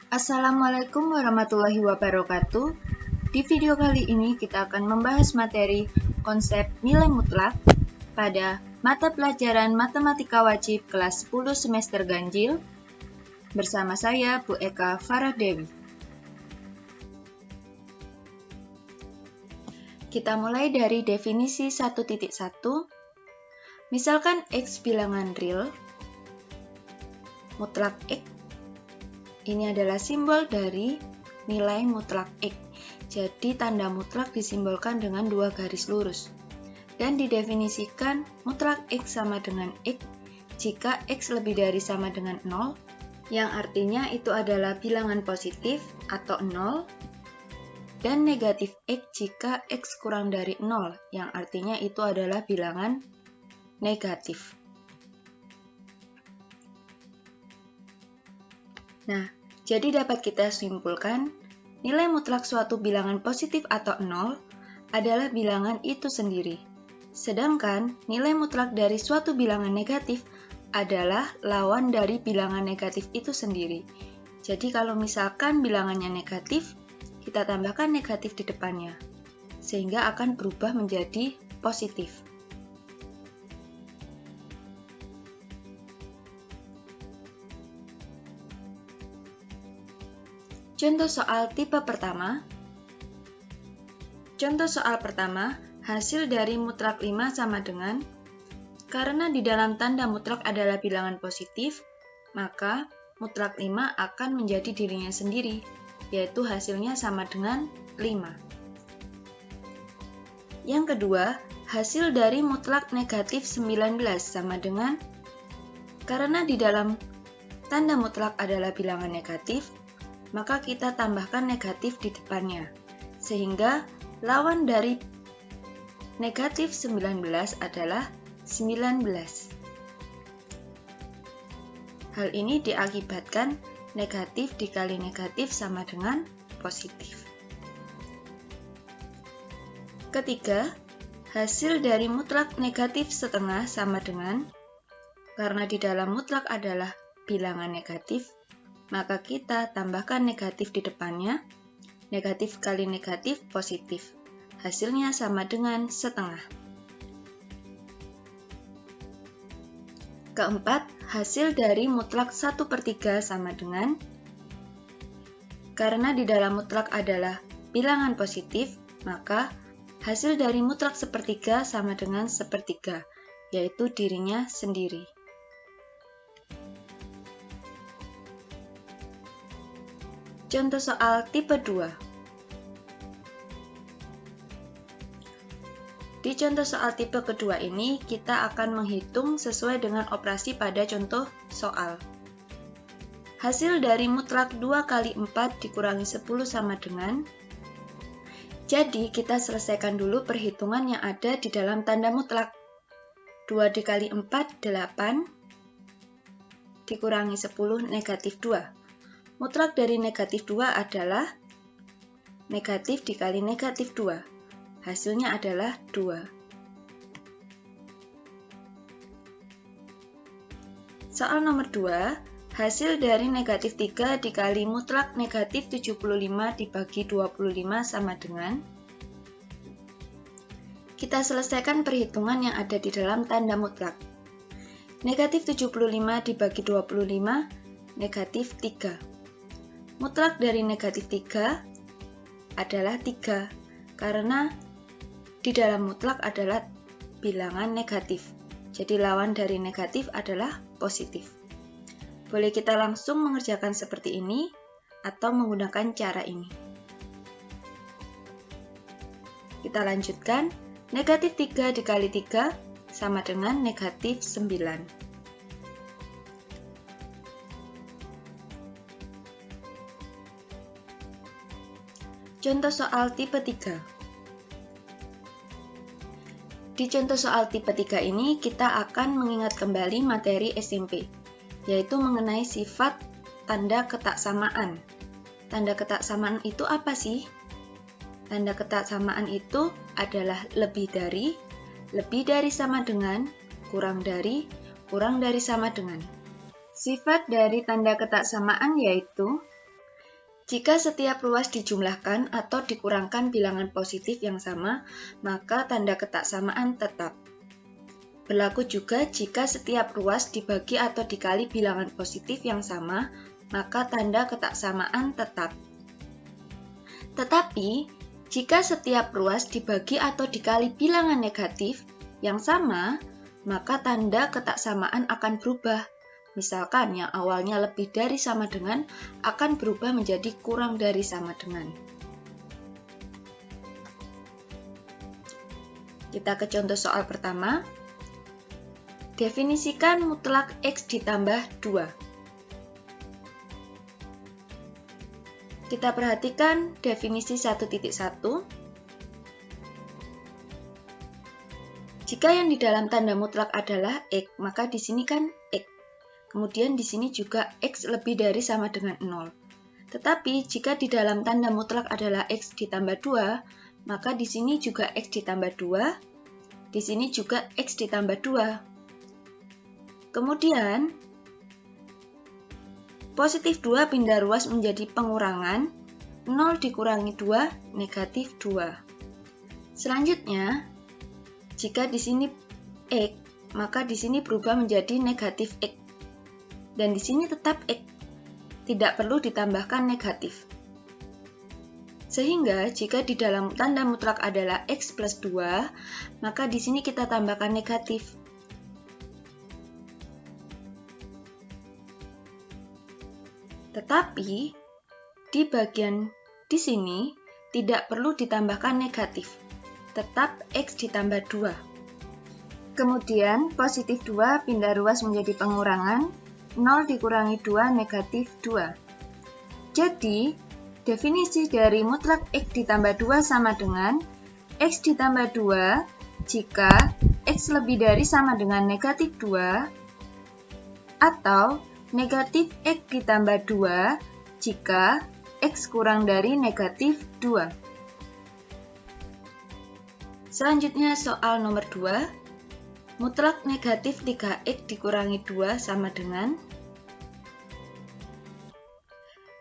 Assalamualaikum warahmatullahi wabarakatuh. Di video kali ini kita akan membahas materi konsep nilai mutlak pada mata pelajaran Matematika Wajib kelas 10 semester ganjil bersama saya Bu Eka Faradewi. Kita mulai dari definisi 1.1. Misalkan X bilangan real, mutlak X ini adalah simbol dari nilai mutlak X. Jadi tanda mutlak disimbolkan dengan dua garis lurus. Dan didefinisikan mutlak X sama dengan X jika X lebih dari sama dengan 0, yang artinya itu adalah bilangan positif atau 0, dan negatif X jika X kurang dari 0, yang artinya itu adalah bilangan negatif. Nah, jadi dapat kita simpulkan, nilai mutlak suatu bilangan positif atau 0 adalah bilangan itu sendiri. Sedangkan nilai mutlak dari suatu bilangan negatif adalah lawan dari bilangan negatif itu sendiri. Jadi kalau misalkan bilangannya negatif, kita tambahkan negatif di depannya, sehingga akan berubah menjadi positif. Contoh soal tipe pertama. Contoh soal pertama, hasil dari mutlak 5 sama dengan, karena di dalam tanda mutlak adalah bilangan positif, maka mutlak 5 akan menjadi dirinya sendiri, yaitu hasilnya sama dengan 5. Yang kedua, hasil dari mutlak negatif 19 sama dengan, karena di dalam tanda mutlak adalah bilangan negatif, maka kita tambahkan negatif di depannya, sehingga lawan dari negatif 19 adalah 19. Hal ini diakibatkan negatif dikali negatif sama dengan positif. Ketiga, hasil dari mutlak negatif setengah sama dengan, karena di dalam mutlak adalah bilangan negatif, maka kita tambahkan negatif di depannya, negatif kali negatif positif. Hasilnya sama dengan setengah. Keempat, hasil dari mutlak 1/3 sama dengan, karena di dalam mutlak adalah bilangan positif, maka hasil dari mutlak 1/3 sama dengan 1/3, yaitu dirinya sendiri. Contoh soal tipe 2. Di contoh soal tipe kedua ini, kita akan menghitung sesuai dengan operasi pada contoh soal. Hasil dari mutlak 2 kali 4 dikurangi 10 sama dengan, jadi kita selesaikan dulu perhitungan yang ada di dalam tanda mutlak. 2 dikali 4, 8, dikurangi 10, negatif 2. Mutlak dari negatif 2 adalah negatif dikali negatif 2. Hasilnya adalah 2. Soal nomor 2, hasil dari negatif 3 dikali mutlak negatif 75 dibagi 25 sama dengan, kita selesaikan perhitungan yang ada di dalam tanda mutlak. Negatif 75 dibagi 25, negatif 3. Mutlak dari negatif 3 adalah 3, karena di dalam mutlak adalah bilangan negatif. Jadi lawan dari negatif adalah positif. Boleh kita langsung mengerjakan seperti ini, atau menggunakan cara ini. Kita lanjutkan, negatif 3 dikali 3 sama dengan negatif 9. Contoh soal tipe 3. Di contoh soal tipe 3 ini, kita akan mengingat kembali materi SMP, yaitu mengenai sifat tanda ketaksamaan. Tanda ketaksamaan itu apa sih? Tanda ketaksamaan itu adalah lebih dari sama dengan, kurang dari sama dengan. Sifat dari tanda ketaksamaan yaitu Jika setiap ruas dijumlahkan atau dikurangkan bilangan positif yang sama, maka tanda ketaksamaan tetap. Berlaku juga jika setiap ruas dibagi atau dikali bilangan positif yang sama, maka tanda ketaksamaan tetap. Tetapi, jika setiap ruas dibagi atau dikali bilangan negatif yang sama, maka tanda ketaksamaan akan berubah. Misalkan yang awalnya lebih dari sama dengan akan berubah menjadi kurang dari sama dengan. Kita ke contoh soal pertama. Definisikan mutlak X ditambah 2. Kita perhatikan definisi 1.1. Jika yang di dalam tanda mutlak adalah X, maka di sini kan X. Kemudian di sini juga X lebih dari sama dengan 0. Tetapi jika di dalam tanda mutlak adalah X ditambah 2, maka di sini juga X ditambah 2, di sini juga X ditambah 2. Kemudian, positif 2 pindah ruas menjadi pengurangan, 0 dikurangi 2, negatif 2. Selanjutnya, jika di sini X, maka di sini berubah menjadi negatif X. Dan di sini tetap X, tidak perlu ditambahkan negatif. Sehingga jika di dalam tanda mutlak adalah X plus 2, maka di sini kita tambahkan negatif. Tetapi di bagian di sini tidak perlu ditambahkan negatif, tetap X ditambah 2. Kemudian positif 2 pindah ruas menjadi pengurangan, 0 dikurangi 2 negatif 2. Jadi, definisi dari mutlak X ditambah 2 sama dengan X ditambah 2 jika X lebih dari sama dengan negatif 2 atau negatif X ditambah 2 jika X kurang dari negatif 2. Selanjutnya soal nomor 2. Mutlak negatif 3X dikurangi 2 sama dengan,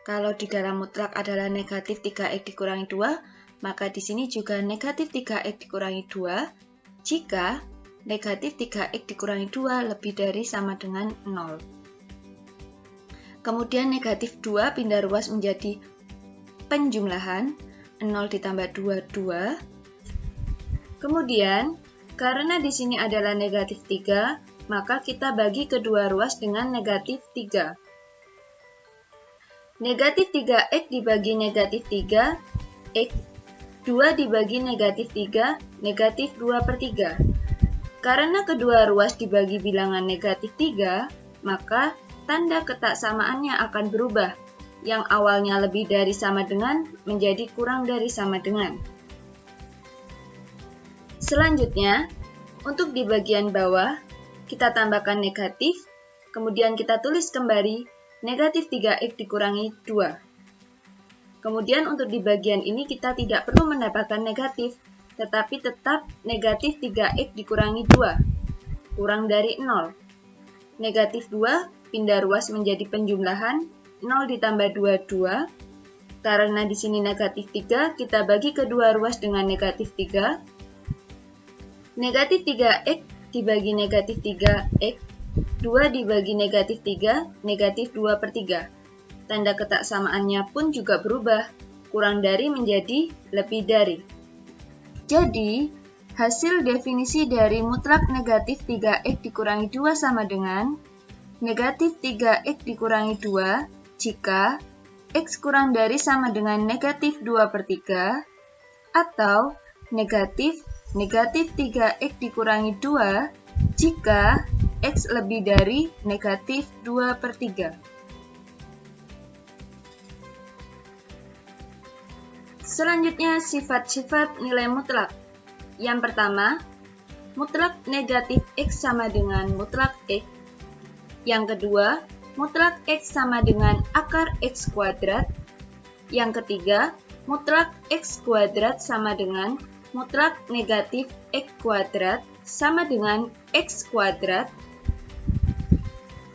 kalau di dalam mutlak adalah negatif 3X dikurangi 2, maka di sini juga negatif 3X dikurangi 2 jika negatif 3X dikurangi 2 lebih dari sama dengan 0. Kemudian negatif 2 pindah ruas menjadi penjumlahan, 0 ditambah 2, 2. Kemudian, karena di sini adalah negatif 3, maka kita bagi kedua ruas dengan negatif 3. Negatif 3X dibagi negatif 3, X. 2 dibagi negatif 3, negatif 2/3. Karena kedua ruas dibagi bilangan negatif 3, maka tanda ketaksamaannya akan berubah. Yang awalnya lebih dari sama dengan menjadi kurang dari sama dengan. Selanjutnya, untuk di bagian bawah, kita tambahkan negatif, kemudian kita tulis kembali negatif 3X dikurangi 2. Kemudian untuk di bagian ini kita tidak perlu mendapatkan negatif, tetapi tetap negatif 3X dikurangi 2, kurang dari 0. Negatif 2 pindah ruas menjadi penjumlahan, 0 ditambah 2, 2. Karena di sini negatif 3, kita bagi kedua ruas dengan negatif 3. Negatif 3X dibagi negatif 3X, 2 dibagi negatif 3, negatif 2/3. Tanda ketaksamaannya pun juga berubah, kurang dari menjadi lebih dari. Jadi, hasil definisi dari mutlak negatif 3X dikurangi 2 sama dengan negatif 3X dikurangi 2 jika X kurang dari sama dengan negatif 2/3 atau negatif 3X dikurangi 2 jika X lebih dari negatif 2/3. Selanjutnya, sifat-sifat nilai mutlak. Yang pertama, mutlak negatif X sama dengan mutlak X. Yang kedua, mutlak X sama dengan akar X kuadrat. Yang ketiga, mutlak X kuadrat sama dengan mutlak negatif X kuadrat sama dengan X kuadrat.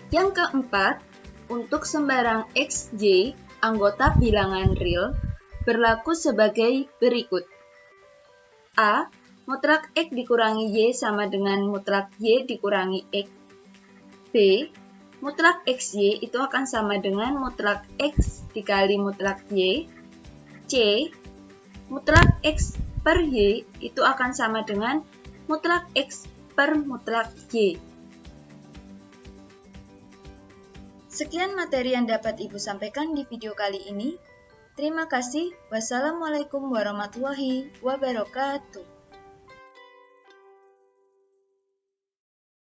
Yang keempat, untuk sembarang XJ, anggota bilangan real berlaku sebagai berikut. A. Mutlak X dikurangi Y sama dengan mutlak Y dikurangi X. B. Mutlak XY itu akan sama dengan mutlak X dikali mutlak Y. C. Mutlak X per Y itu akan sama dengan mutlak X per mutlak Y. Sekian materi yang dapat Ibu sampaikan di video kali ini. Terima kasih. Wassalamualaikum warahmatullahi wabarakatuh.